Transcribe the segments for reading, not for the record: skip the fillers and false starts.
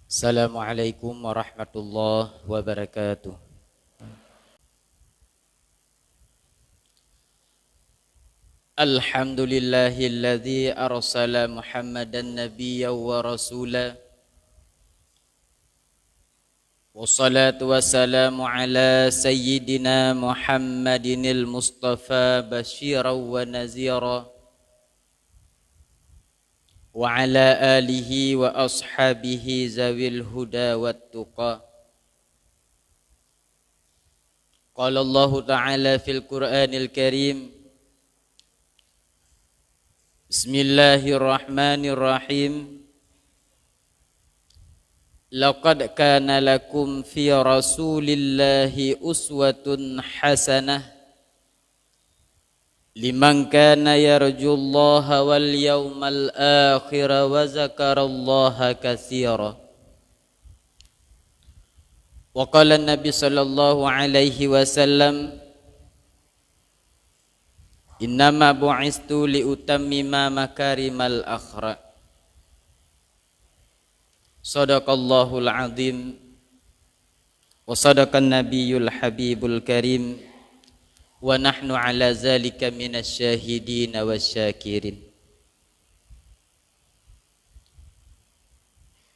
Assalamualaikum warahmatullahi wabarakatuh. Alhamdulillahilladzi arsala Muhammadan nabiyyan wa rasula. Wassalatu wassalamu ala sayyidina Muhammadinil Mustafa basyiran wa nazira. Wa ala alihi wa ashabihi zawil huda wat tuqa. Qala Allah Ta'ala fil Qur'anil Karim. Bismillahirrahmanirrahim. Laqad kana lakum fi Rasulillahi uswatun hasanah liman kana yarjullaha wal yawmal akhir wa zakarallaha katsira. Wa qala an-nabi sallallahu alaihi wasallam, innama bu'istu liutammima makarimal akhlaq. Shadaqallahul azim wa sadaqan nabiyyul habibul karim wa nahnu ala zalika minasyahidin wasyakirin.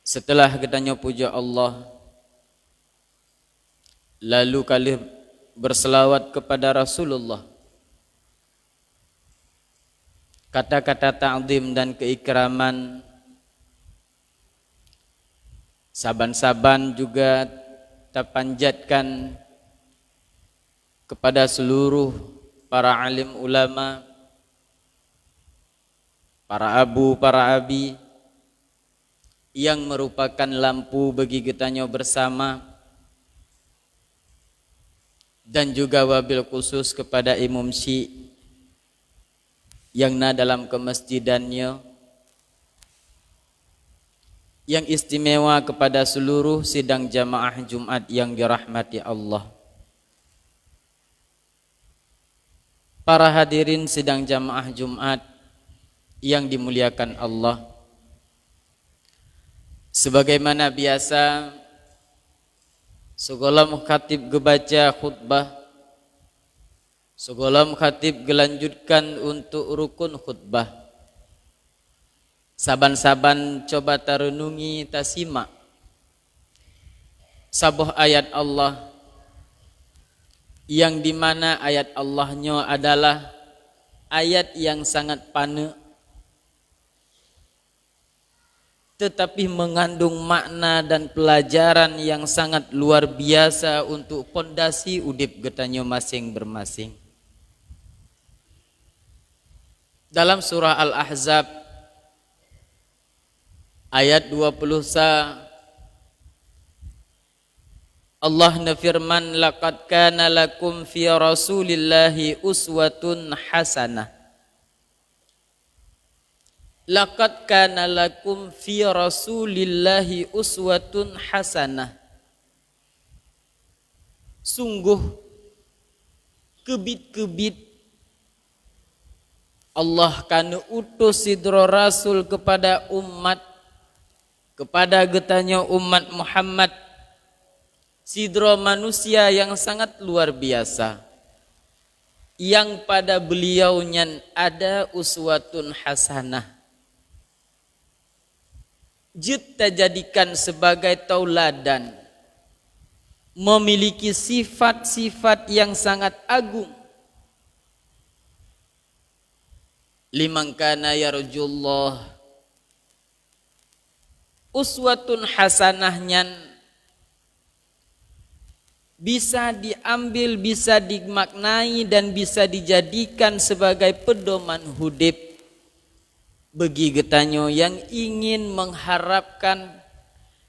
Setelah kita puja Allah, lalu kali berselawat kepada Rasulullah. Kata-kata ta'zim dan keikraman saban-saban juga terpanjatkan kepada seluruh para alim ulama, para abu, para abi yang merupakan lampu bagi kita bersama, dan juga wabil khusus kepada Imam Syi yang dalam kemasjidannya, yang istimewa kepada seluruh sidang jamaah Jumat yang dirahmati Allah. Para hadirin sidang jamaah Jumat yang dimuliakan Allah, sebagaimana biasa segala mukhatib gebaca khutbah, segala mukhatib gelanjutkan untuk rukun khutbah. Saban-saban coba tarenungi tasimak sabuh ayat Allah, yang dimana ayat Allahnya adalah ayat yang sangat pana, tetapi mengandung makna dan pelajaran yang sangat luar biasa untuk pondasi udip getanyo masing-masing. Dalam surah Al-Ahzab ayat 20 Allah nafirman, laqad kana lakum fi Rasulillahi uswatun hasanah. Laqad kana lakum fi Rasulillahi uswatun hasanah. Sungguh kebit-kebit Allah kana utus sidro rasul kepada umat, kepada getanya umat Muhammad, sidro manusia yang sangat luar biasa, yang pada beliaunya ada uswatun hasanah. Kita jadikan sebagai tauladan, memiliki sifat-sifat yang sangat agung. Liman kana yarjullah, uswatun hasanahnya bisa diambil, bisa dimaknai, dan bisa dijadikan sebagai pedoman hudib bagi getanyo yang ingin mengharapkan,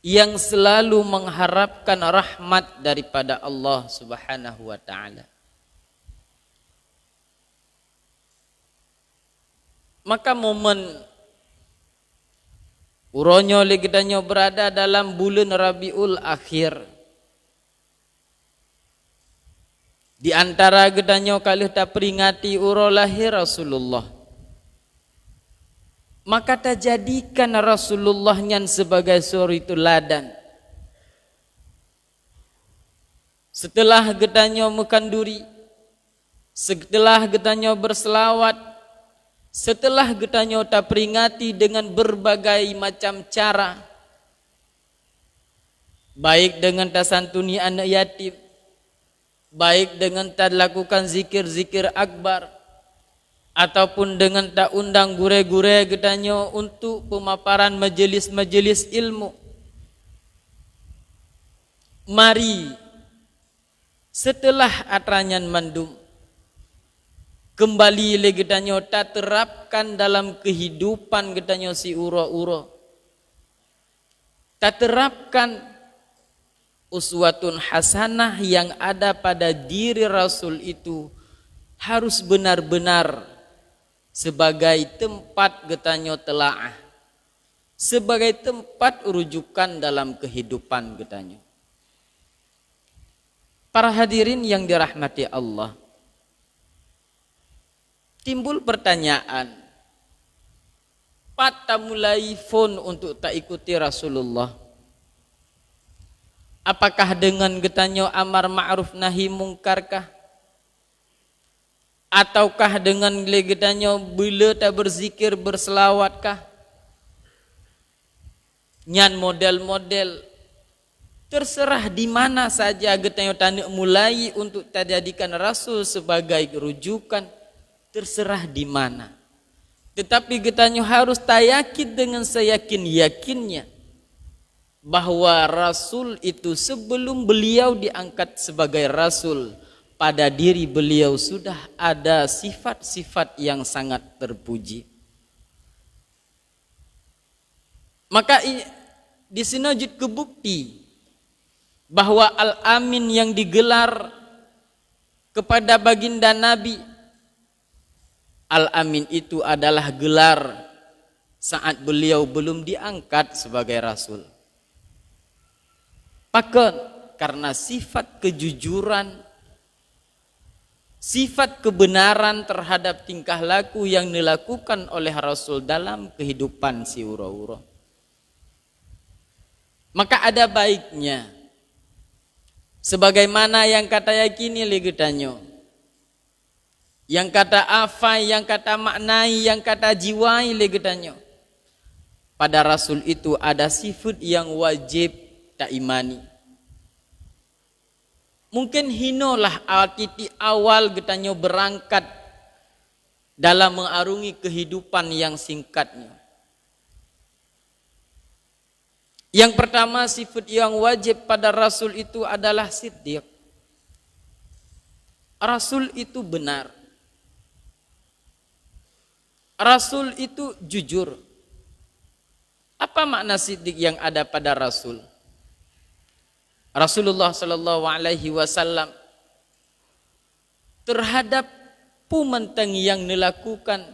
yang selalu mengharapkan rahmat daripada Allah Subhanahu wa ta'ala. Maka momen uronyo legedanyo berada dalam bulan Rabiul Akhir, di antara gedanyo kali tak peringati uro lahir Rasulullah. maka tajadikan Rasulullah nyan sebagai suri teladan. Setelah getanyo mekanduri, setelah getanyo berselawat, setelah getanyo tak peringati dengan berbagai macam cara, baik dengan tak santuni anak yatim, baik dengan tak lakukan zikir-zikir akbar, ataupun dengan tak undang gure-gure getanyo untuk pemaparan majelis-majelis ilmu. Mari setelah atranyan mandum, kembali lagi getanyo tak terapkan dalam kehidupan getanyo si uro-uro. Tak terapkan uswatun hasanah yang ada pada diri Rasul itu harus benar-benar sebagai tempat getanyo telaah, sebagai tempat rujukan dalam kehidupan getanyo. Para hadirin yang dirahmati Allah, timbul pertanyaan, patah mulai phone untuk tak ikuti Rasulullah. Apakah dengan getanyo amar ma'ruf nahi mungkarkah? Ataukah dengan getanyo bila tak berzikir berselawatkah? Nyan model-model terserah di mana saja getanyo tanda mulai untuk tajadikan Rasul sebagai rujukan, terserah di mana. Tetapi getanyo harus tayakin dengan seyakin-yakinnya bahwa Rasul itu sebelum beliau diangkat sebagai Rasul, pada diri beliau sudah ada sifat-sifat yang sangat terpuji. Maka di sini wujud kebukti bahwa Al-Amin yang digelar kepada baginda Nabi, Al-Amin itu adalah gelar saat beliau belum diangkat sebagai Rasul. Maka karena sifat kejujuran, sifat kebenaran terhadap tingkah laku yang dilakukan oleh Rasul dalam kehidupan si uro-uro, maka ada baiknya sebagaimana yang kata yakini legetanyo, yang kata afai, yang kata maknai, yang kata jiwai legetanyo, pada Rasul itu ada sifat yang wajib tak imani. Mungkin hinolah titik awal getanyo berangkat dalam mengarungi kehidupan yang singkatnya. Yang pertama, sifat yang wajib pada Rasul itu adalah siddiq. Rasul itu benar. Rasul itu jujur. Apa makna siddiq yang ada pada Rasul? Rasulullah sallallahu alaihi wasallam terhadap pumentang yang dilakukan,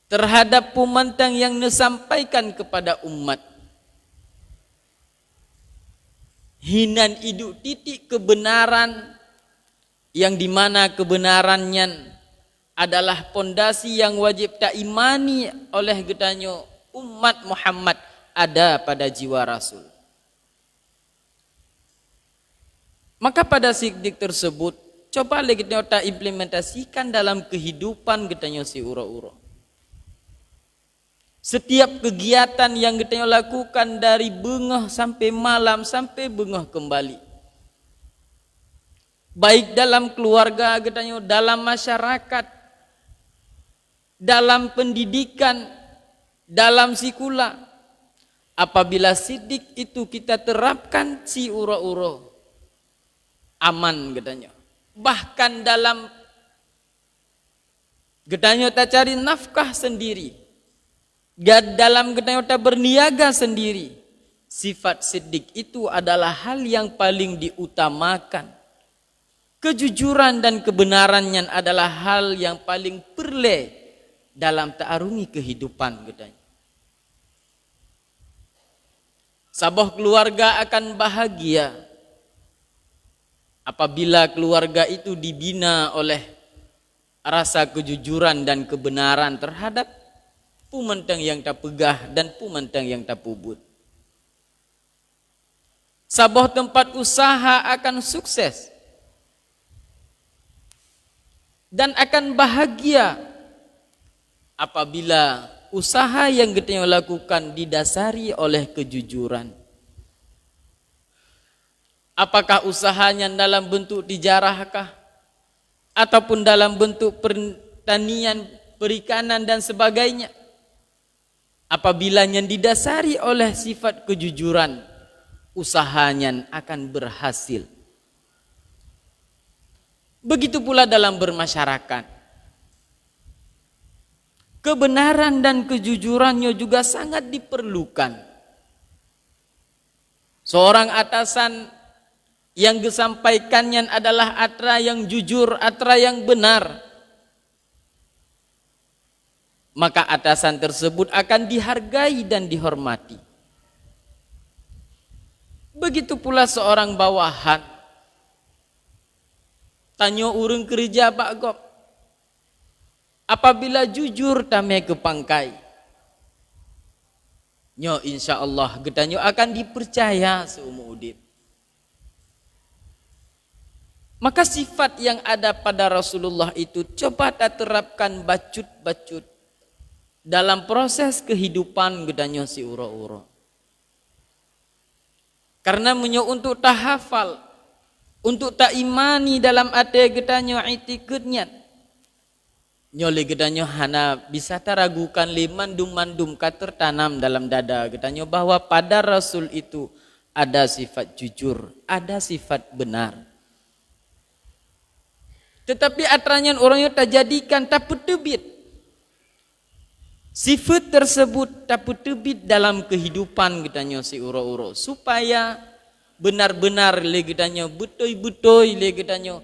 terhadap pumentang yang disampaikan kepada umat, hinan hidup titik kebenaran yang dimana kebenarannya adalah pondasi yang wajib tak imani oleh getanyo umat Muhammad ada pada jiwa Rasul. Maka pada siddiq tersebut coba lagi kita implementasikan dalam kehidupan getanyo si uro-uro. Setiap kegiatan yang getanyo lakukan dari bengah sampai malam sampai bengah kembali, baik dalam keluarga getanyo, dalam masyarakat, dalam pendidikan, dalam sikula, apabila siddiq itu kita terapkan si uro-uro, aman getanyo. Bahkan dalam getanyo tak cari nafkah sendiri, dalam getanyo tak berniaga sendiri, sifat siddiq itu adalah hal yang paling diutamakan. Kejujuran dan kebenarannya adalah hal yang paling perle dalam ta'arungi kehidupan getanyo. Sabah keluarga akan bahagia apabila keluarga itu dibina oleh rasa kejujuran dan kebenaran terhadap pumentang yang tak pegah dan pumentang yang tak pubut. Sebuah tempat usaha akan sukses dan akan bahagia apabila usaha yang kita lakukan didasari oleh kejujuran. Apakah usahanya dalam bentuk tijarahkah ataupun dalam bentuk pertanian, perikanan dan sebagainya. Apabila yang didasari oleh sifat kejujuran, usahanya akan berhasil. Begitu pula dalam bermasyarakat. Kebenaran dan kejujurannya juga sangat diperlukan. Seorang atasan yang disampaikannya adalah atra yang jujur, atra yang benar, maka atasan tersebut akan dihargai dan dihormati. Begitu pula seorang bawahan. Tanya urang kerja Pak Gop. Apabila jujur tamai ke pangkai, nyo insyaallah getanyo akan dipercaya seumur hidup. Maka sifat yang ada pada Rasulullah itu coba tak terapkan bacut-bacut dalam proses kehidupan gedanyo si uro-uro. Karena menyo untuk tak hafal, untuk tak imani dalam ate gedanyo itikadnya. Nyole gedanyo hana bisa taragukan le mandum-mandum tertanam dalam dada gedanyo bahwa pada Rasul itu ada sifat jujur, ada sifat benar. Tetapi atranya orangnya tak jadikan, tak petebit. Sifat tersebut tak petebit dalam kehidupan gedanyo si uro-uro supaya benar-benar le gedanyo betul-betul le gedanyo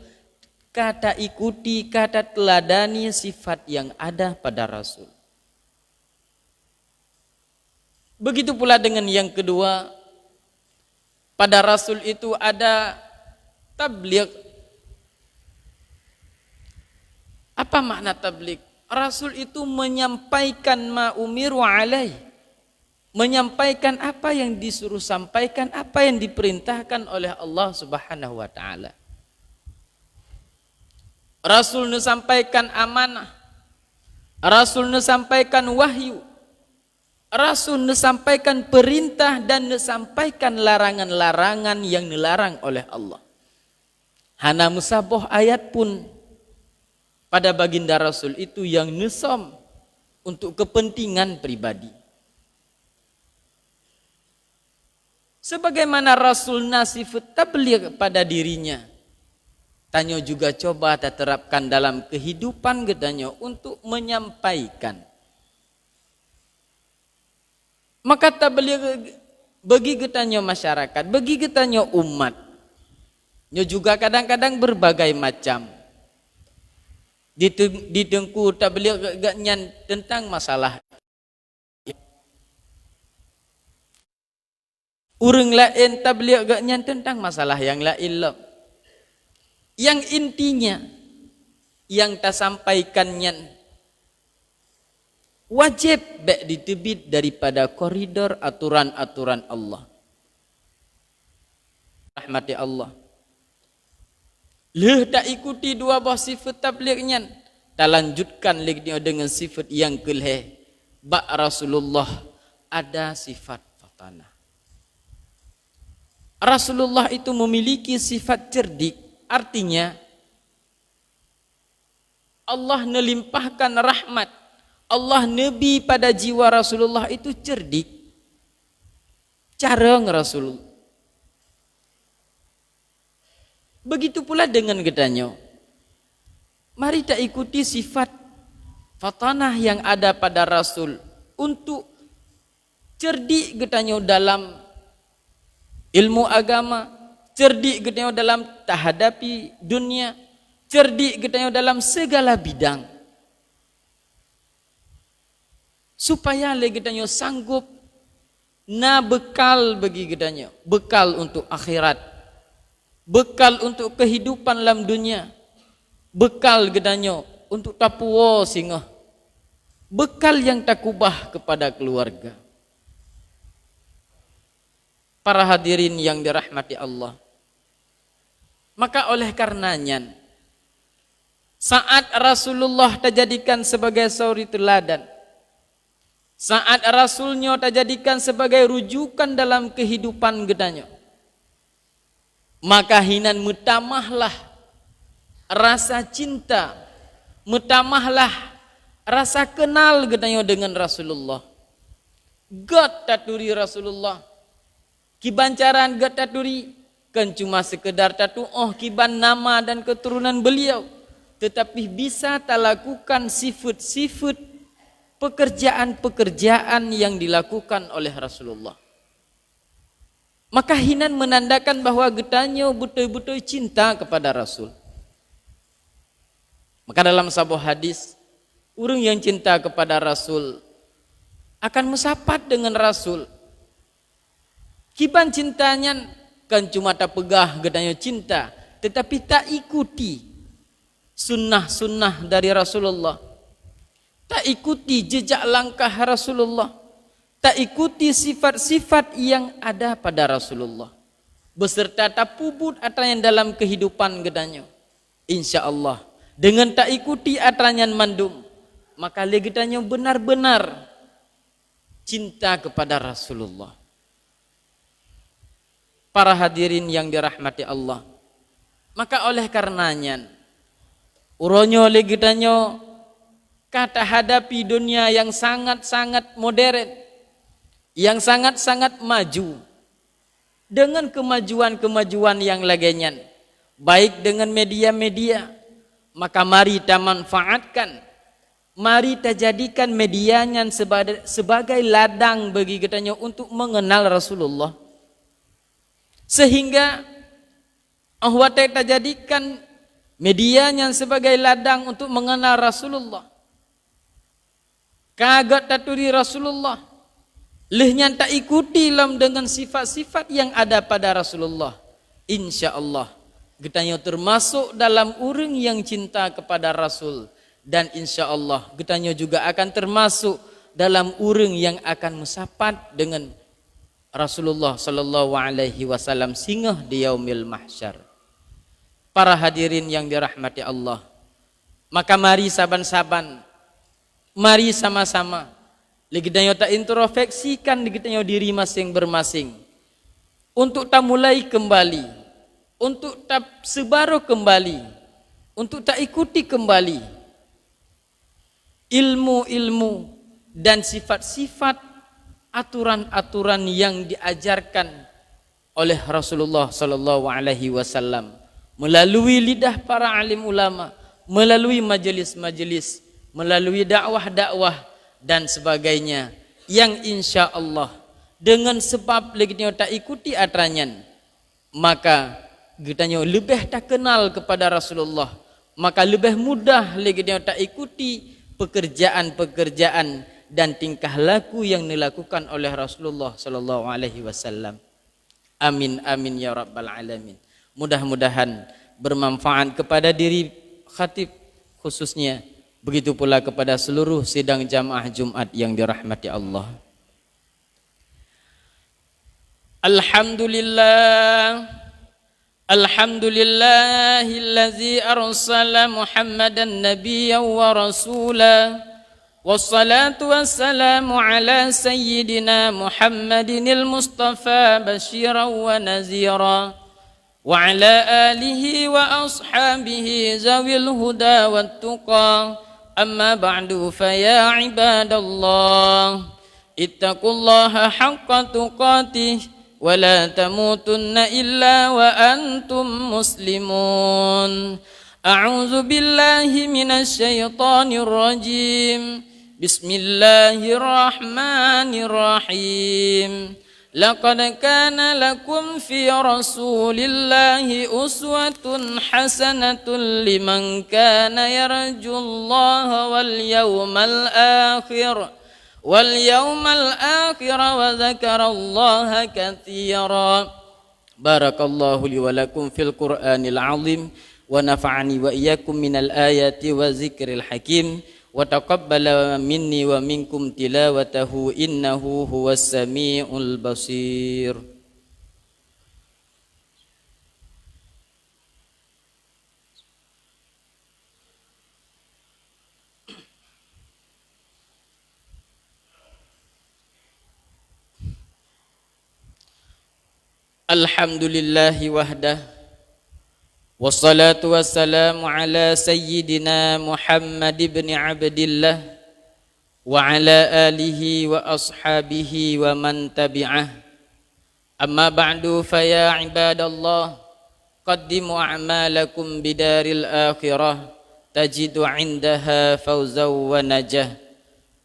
kata ikuti, kata teladani sifat yang ada pada Rasul. Begitu pula dengan yang kedua, pada Rasul itu ada tabligh. Apa makna tabligh? Rasul itu menyampaikan ma umiru alaih, menyampaikan apa yang disuruh sampaikan, apa yang diperintahkan oleh Allah Subhanahu wa taala. Rasul sampaikan amanah, Rasul sampaikan wahyu, Rasul sampaikan perintah dan sampaikan larangan-larangan yang dilarang oleh Allah. Hana musaboh ayat pun pada baginda Rasul itu yang nesom untuk kepentingan pribadi. Sebagaimana Rasul nasifut tabligh pada dirinya, tanyo juga coba terapkan dalam kehidupan gedanyo untuk menyampaikan. Maka tabligh bagi getanyo masyarakat, bagi getanyo umat, nyo juga kadang-kadang berbagai macam. Ditengku tabligh gaknyan tentang masalah. Urang lain tabligh gaknyan tentang masalah yang lain lah. Yang intinya yang tak sampaikannya wajib baik ditebit daripada koridor aturan-aturan Allah. Rahmati Allah. Leh tak ikuti dua buah sifat tablighnya, tak lanjutkan lagi dengan sifat yang kelih. Bak Rasulullah ada sifat fatanah. Rasulullah itu memiliki sifat cerdik. Artinya Allah melimpahkan rahmat. Allah Nabi pada jiwa Rasulullah itu cerdik. Cara Rasul. Begitu pula dengan gedanyo. Mari kita ikuti sifat fatanah yang ada pada Rasul untuk cerdik gedanyo dalam ilmu agama, cerdik getanyo dalam tahadapi dunia, cerdik getanyo dalam segala bidang. Supaya le getanyo sanggup na bekal bagi getanyo, bekal untuk akhirat, bekal untuk kehidupan dalam dunia, bekal getanyo untuk tapuo singa. bekal yang takubah kepada keluarga. Para hadirin yang dirahmati Allah, maka oleh karenanya saat Rasulullah terjadikan sebagai suri teladan, saat Rasulnya terjadikan sebagai rujukan dalam kehidupan gedanya, maka hinan mutamahlah rasa cinta, mutamahlah rasa kenal gedanya dengan Rasulullah. God taturi Rasulullah, kibancaran God taturi kan cuma sekedar tatu kiban nama dan keturunan beliau, tetapi bisa tak lakukan sifat-sifat pekerjaan-pekerjaan yang dilakukan oleh Rasulullah. Maka hinan menandakan bahwa getanya betul-betul cinta kepada Rasul. Maka dalam sebuah hadis, orang yang cinta kepada Rasul akan mesapat dengan Rasul. Kiban cintanya kan cuma tak pegah getanya cinta, tetapi tak ikuti sunnah-sunnah dari Rasulullah, tak ikuti jejak langkah Rasulullah, tak ikuti sifat-sifat yang ada pada Rasulullah, beserta tak puput atrayan dalam kehidupan gedanya. Insya Allah dengan tak ikuti atrayan mandum, maka legitanya benar-benar cinta kepada Rasulullah. Para hadirin yang dirahmati Allah, maka oleh karenanya uronyo legitanya kata hadapi dunia yang sangat-sangat modern, yang sangat-sangat maju, dengan kemajuan-kemajuan yang lainnya, baik dengan media-media, maka mari kita manfaatkan, mari kita jadikan medianya sebagai ladang bagi kitanya untuk mengenal Rasulullah, sehingga kita jadikan medianya sebagai ladang untuk mengenal Rasulullah. Kagat taturi Rasulullah, lehnya tak ikuti dengan sifat-sifat yang ada pada Rasulullah. Insya Allah getanya termasuk dalam orang yang cinta kepada Rasul, dan insya Allah getanya juga akan termasuk dalam orang yang akan musapat dengan Rasulullah sallallahu alaihi wasallam singgah di yaumil mahsyar. Para hadirin yang dirahmati Allah, maka mari saban-saban, mari sama-sama legitanya tak introspeksikan legitanya diri masing-masing untuk tak mulai kembali, untuk tak sebaru kembali, untuk tak ikuti kembali ilmu-ilmu dan sifat-sifat aturan-aturan yang diajarkan oleh Rasulullah sallallahu alaihi wasallam melalui lidah para alim ulama, melalui majelis-majelis, melalui dakwah-dakwah dan sebagainya, yang insya Allah dengan sebab legitnya tak ikuti aturannya, maka kitanya lebih tak kenal kepada Rasulullah, maka lebih mudah legitnya tak ikuti pekerjaan-pekerjaan dan tingkah laku yang dilakukan oleh Rasulullah sallallahu alaihi wasallam. Amin amin ya rabbal alamin. Mudah-mudahan bermanfaat kepada diri khatib khususnya, begitu pula kepada seluruh sidang jamaah Jumat yang dirahmati Allah. Alhamdulillah, alhamdulillahillazi arsala Muhammadan nabiyyan wa rasula, wassalatu wassalamu ala sayyidina Muhammadinil Mustafa basyiran wa nazira, wa ala alihi wa ashabihi zawil huda wat tuqa. Amma ba'du, fa ya ibadallah, ittaqullaha haqqa tuqatih wa la tamutunna illa wa antum muslimun. A'udzu billahi minasy syaithanir rajim. Bismillahirrahmanirrahim. Laqad kana lakum fi rasulillahi uswatun hasanatun liman kana yarjullaha wal yawmal akhir wa dzakarallaha katsira. Barakallahu li wa lakum fil Qur'anil azim wa nafa'ani wa iyyakum minal ayati wa zikril hakim. wa taqabbala minni wa minkum tilawatahu innahu huwas samiul basir. Alhamdulillahi wahdah, wassalatu wassalamu ala sayyidina Muhammad ibn Abdillah wa ala alihi wa ashabihi wa man tabi'ah. Amma ba'du, faya ibadallah, qaddimu a'malakum bidaril akhirah tajidu 'indaha fawzaw wa najah.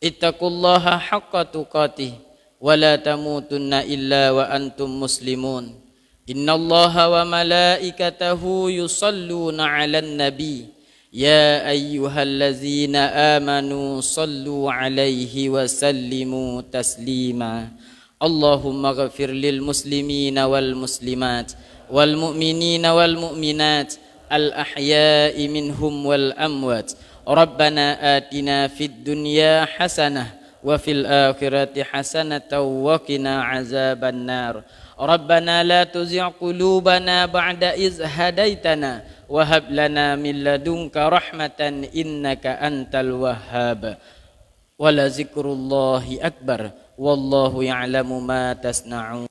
Ittaqullaha haqqa tuqatih wa la tamutunna illa wa antum muslimun. Innallaha wa malaikatahu yusalluna 'alan nabi ya ayyuhallazina amanu sallu 'alaihi wa sallimu taslima. Allahumma ghafir lil muslimina wal muslimat wal mu'minina wal mu'minat al ahya'i minhum wal amwat. Rabbana atina fid dunya hasanah wa fil akhirati hasanatan wa qina azaban nar. Rabbana la tuzigh qulubana ba'da iz hadaitana wa hab lana min ladunka rahmatan innaka antal wahhab. Wa la zikrullahi akbar wallahu ya'lamu ma tasna'un.